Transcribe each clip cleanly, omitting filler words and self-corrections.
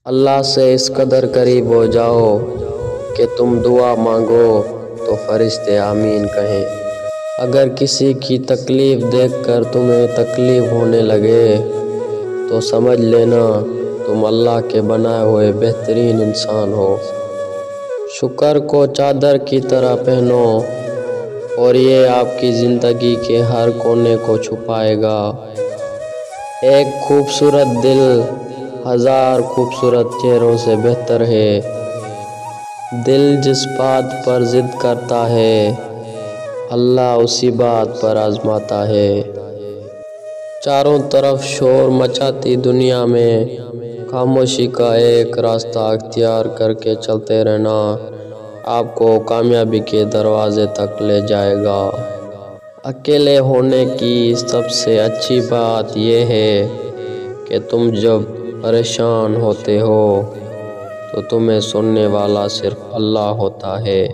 اللہ سے اس قدر قریب ہو جاؤ کہ تم دعا مانگو تو فرشتے آمین کہیں۔ اگر کسی کی تکلیف دیکھ کر تمہیں تکلیف ہونے لگے تو سمجھ لینا تم اللہ کے بنائے ہوئے بہترین انسان ہو۔ شکر کو چادر کی طرح پہنو اور یہ آپ کی زندگی کے ہر کونے کو چھپائے گا۔ ایک خوبصورت دل ہزار خوبصورت چہروں سے بہتر ہے۔ دل جس بات پر ضد کرتا ہے اللہ اسی بات پر آزماتا ہے۔ چاروں طرف شور مچاتی دنیا میں خاموشی کا ایک راستہ اختیار کر کے چلتے رہنا آپ کو کامیابی کے دروازے تک لے جائے گا۔ اکیلے ہونے کی سب سے اچھی بات یہ ہے کہ تم جب پریشان ہوتے ہو تو تمہیں سننے والا صرف اللہ ہوتا ہے۔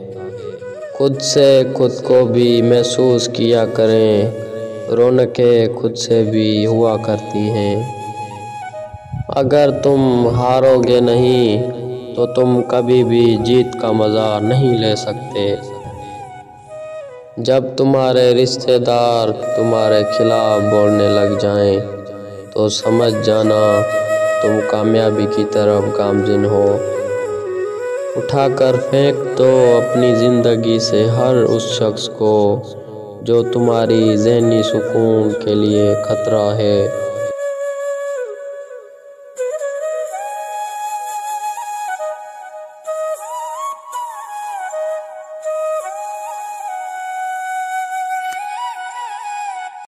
خود سے خود کو بھی محسوس کیا کریں، رونقیں خود سے بھی ہوا کرتی ہیں۔ اگر تم ہارو گے نہیں تو تم کبھی بھی جیت کا مزہ نہیں لے سکتے۔ جب تمہارے رشتہ دار تمہارے خلاف بولنے لگ جائیں تو سمجھ جانا تم کامیابی کی طرف گامزن ہو۔ اٹھا کر پھینک دو اپنی زندگی سے ہر اس شخص کو جو تمہاری ذہنی سکون کے لیے خطرہ ہے۔